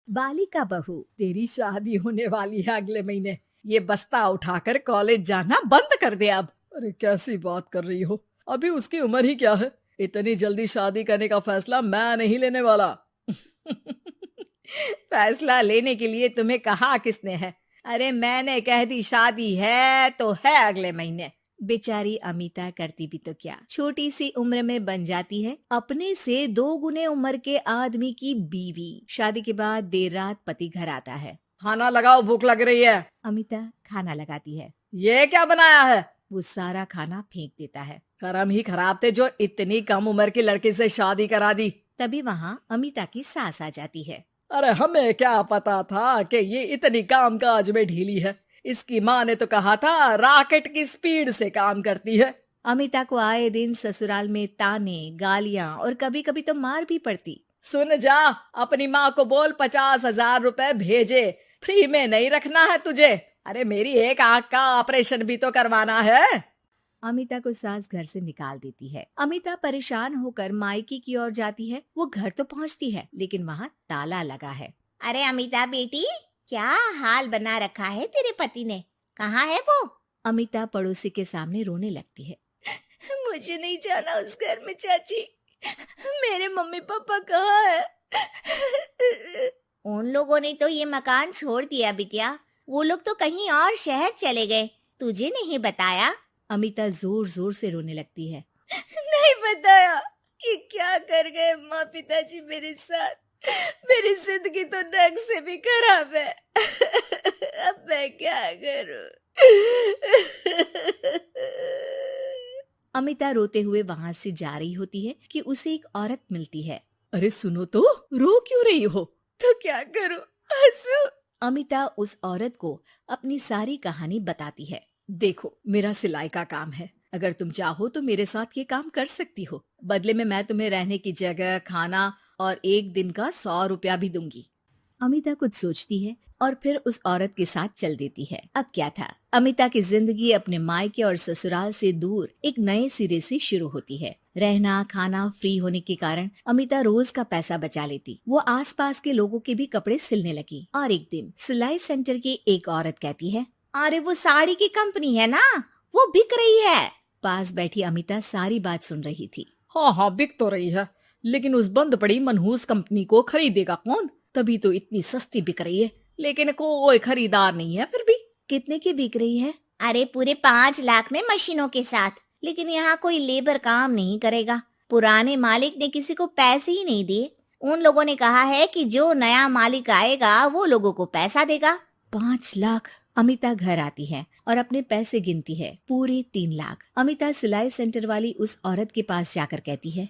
बालिका बहू, तेरी शादी होने वाली है अगले महीने। ये बस्ता उठाकर कॉलेज जाना बंद कर दे अब। अरे कैसी बात कर रही हो, अभी उसकी उम्र ही क्या है। इतनी जल्दी शादी करने का फैसला मैं नहीं लेने वाला। फैसला लेने के लिए तुम्हें कहा किसने है? अरे मैंने कह दी शादी है तो है अगले महीने। बेचारी अमिता करती भी तो क्या, छोटी सी उम्र में बन जाती है अपने से 2 गुने उम्र के आदमी की बीवी। शादी के बाद देर रात पति घर आता है। खाना लगाओ, भूख लग रही है। अमिता खाना लगाती है। ये क्या बनाया है? वो सारा खाना फेंक देता है। कर्म ही खराब थे जो इतनी कम उम्र के लड़के से शादी करा दी। तभी वहाँ अमिता की सास आ जाती है। अरे हमें क्या पता था कि ये इतनी कामकाज में ढीली है। इसकी माँ ने तो कहा था रॉकेट की स्पीड से काम करती है। अमिता को आए दिन ससुराल में ताने, गालियां और कभी कभी तो मार भी पड़ती। सुन जा, अपनी माँ को बोल 50,000 रुपए भेजे, फ्री में नहीं रखना है तुझे। अरे मेरी एक आंख का ऑपरेशन भी तो करवाना है। अमिता को सास घर से निकाल देती है। अमिता परेशान होकर मायके की ओर जाती है। वो घर तो पहुंचती है लेकिन वहाँ ताला लगा है। अरे अमिता बेटी, क्या हाल बना रखा है तेरे पति ने? कहाँ है वो? अमिता पड़ोसी के सामने रोने लगती है। मुझे नहीं जाना उस घर में चाची। मेरे मम्मी पापा कहाँ है? उन लोगों ने तो ये मकान छोड़ दिया बिटिया। वो लोग तो कहीं और शहर चले गए। तुझे नहीं बताया? अमिता जोर जोर से रोने लगती है। नहीं बताया? ये क्या कर गए माँ पिताजी मेरे साथ? मेरी जिंदगी तो ढंग से भी खराब है। अब मैं क्या करूं? अमिता रोते हुए वहाँ से जा रही होती है कि उसे एक औरत मिलती है। अरे सुनो तो, रो क्यों रही हो? तो क्या करूं? हंसू? अमिता उस औरत को अपनी सारी कहानी बताती है। देखो, मेरा सिलाई का काम है। अगर तुम चाहो तो मेरे साथ ये काम कर सकती हो। बदले में मैं तुम्हें रहने की जगह, खाना और 1 दिन का 100 रुपया भी दूंगी। अमिता कुछ सोचती है और फिर उस औरत के साथ चल देती है। अब क्या था, अमिता की जिंदगी अपने मायके और ससुराल से दूर एक नए सिरे से शुरू होती है। रहना खाना फ्री होने के कारण अमिता रोज का पैसा बचा लेती। वो आसपास के लोगों के भी कपड़े सिलने लगी। और एक दिन सिलाई सेंटर की एक औरत कहती है, अरे वो साड़ी की कंपनी है ना, वो बिक रही है। पास बैठी अमिता सारी बात सुन रही थी। हाँ हाँ, बिक तो रही है, लेकिन उस बंद पड़ी मनहूस कंपनी को खरीदेगा कौन? तभी तो इतनी सस्ती बिक रही है, लेकिन कोई खरीदार नहीं है। फिर भी कितने की बिक रही है? अरे पूरे 5 लाख में मशीनों के साथ। लेकिन यहाँ कोई लेबर काम नहीं करेगा। पुराने मालिक ने किसी को पैसे ही नहीं दिए। उन लोगों ने कहा है कि जो नया मालिक आएगा वो लोगों को पैसा देगा। 5 लाख। अमिता घर आती है और अपने पैसे गिनती है। पूरे 3 लाख। अमिता सिलाई सेंटर वाली उस औरत के पास जाकर कहती है,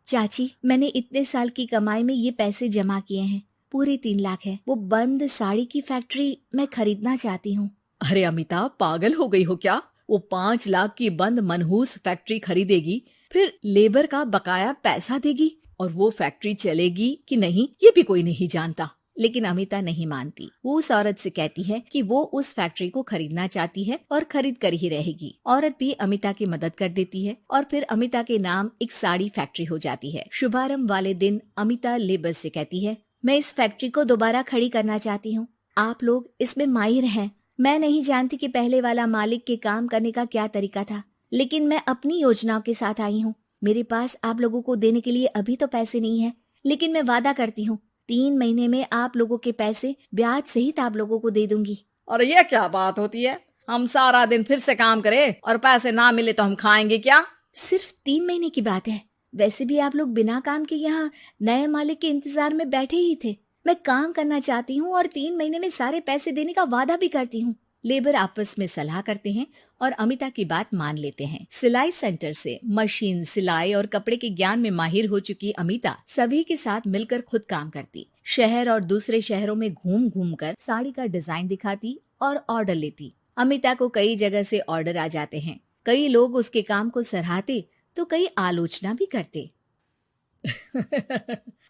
चाची, मैंने इतने साल की कमाई में ये पैसे जमा किए हैं। पूरे 3 लाख है। वो बंद साड़ी की फैक्ट्री मैं खरीदना चाहती हूँ। अरे अमिता, पागल हो गई हो क्या? वो 5 लाख की बंद मनहूस फैक्ट्री खरीदेगी, फिर लेबर का बकाया पैसा देगी, और वो फैक्ट्री चलेगी कि नहीं ये भी कोई नहीं जानता। लेकिन अमिता नहीं मानती। वो उस औरत से कहती है कि वो उस फैक्ट्री को खरीदना चाहती है और खरीद कर ही रहेगी। औरत भी अमिता की मदद कर देती है और फिर अमिता के नाम एक साड़ी फैक्ट्री हो जाती है। शुभारंभ वाले दिन अमिता लेबर से कहती है, मैं इस फैक्ट्री को दोबारा खड़ी करना चाहती हूँ। आप लोग इसमें माहिर हैं। मैं नहीं जानती कि पहले वाला मालिक के काम करने का क्या तरीका था, लेकिन मैं अपनी योजनाओं के साथ आई हूँ। मेरे पास आप लोगों को देने के लिए अभी तो पैसे नहीं है, लेकिन मैं वादा करती हूँ 3 महीने में आप लोगों के पैसे ब्याज सहित आप लोगों को दे दूंगी। और ये क्या बात होती है? हम सारा दिन फिर से काम करें और पैसे ना मिले तो हम खाएंगे क्या? सिर्फ 3 महीने की बात है। वैसे भी आप लोग बिना काम के यहाँ नए मालिक के इंतजार में बैठे ही थे। मैं काम करना चाहती हूँ और 3 महीने में सारे पैसे देने का वादा भी करती हूँ। लेबर आपस में सलाह करते हैं और अमिता की बात मान लेते हैं। सिलाई सेंटर से मशीन, सिलाई और कपड़े के ज्ञान में माहिर हो चुकी अमिता सभी के साथ मिलकर खुद काम करती। शहर और दूसरे शहरों में घूम घूम कर साड़ी का डिजाइन दिखाती और ऑर्डर लेती। अमिता को कई जगह से ऑर्डर आ जाते हैं। कई लोग उसके काम को सराहते तो कई आलोचना भी करते।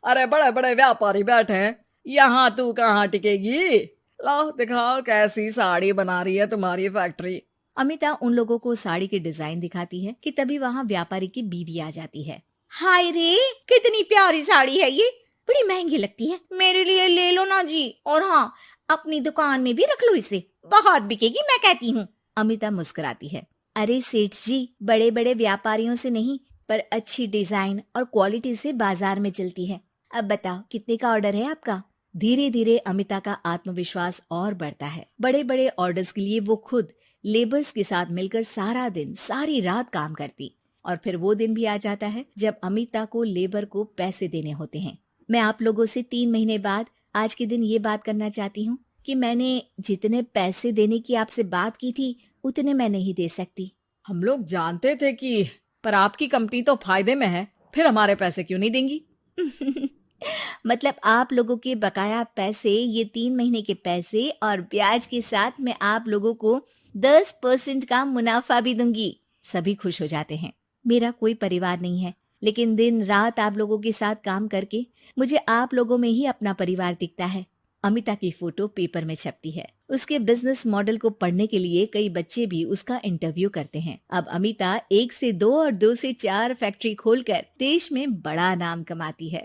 अरे बड़े बड़े व्यापारी बैठे हैं, यहाँ तू कहाँ टिकेगी? लाओ दिखाओ कैसी साड़ी बना रही है तुम्हारी फैक्ट्री। अमिता उन लोगों को साड़ी के डिजाइन दिखाती है कि तभी वहाँ व्यापारी की बीवी आ जाती है। हाय रे, कितनी प्यारी साड़ी है ये। बड़ी महंगी लगती है, मेरे लिए ले लो ना जी। और हाँ, अपनी दुकान में भी रख लो इसे, बहुत बिकेगी मैं कहती हूँ। अमिता मुस्कुराती है। अरे सेठ जी, बड़े बड़े व्यापारियों से नहीं, पर अच्छी डिजाइन और क्वालिटी से बाजार में चलती है। अब बताओ कितने का ऑर्डर है आपका? धीरे धीरे अमिता का आत्मविश्वास और बढ़ता है। बड़े बड़े ऑर्डर्स के लिए वो खुद लेबर्स के साथ मिलकर सारा दिन सारी रात काम करती। और फिर वो दिन भी आ जाता है जब अमिता को लेबर को पैसे देने होते हैं। मैं आप लोगों से 3 महीने बाद आज के दिन ये बात करना चाहती हूँ कि मैंने जितने पैसे देने की आपसे बात की थी उतने मैं नहीं दे सकती। हम लोग जानते थे कि पर आपकी कंपनी तो फायदे में है, फिर हमारे पैसे क्यों नहीं देंगी? मतलब आप लोगों के बकाया पैसे, ये 3 महीने के पैसे और ब्याज के साथ मैं आप लोगों को 10% का मुनाफा भी दूंगी। सभी खुश हो जाते हैं। मेरा कोई परिवार नहीं है, लेकिन दिन रात आप लोगों के साथ काम करके मुझे आप लोगों में ही अपना परिवार दिखता है। अमिता की फोटो पेपर में छपती है। उसके बिजनेस मॉडल को पढ़ने के लिए कई बच्चे भी उसका इंटरव्यू करते हैं। अब अमिता 1 से 2 और 2 से 4 फैक्ट्री खोलकर देश में बड़ा नाम कमाती है।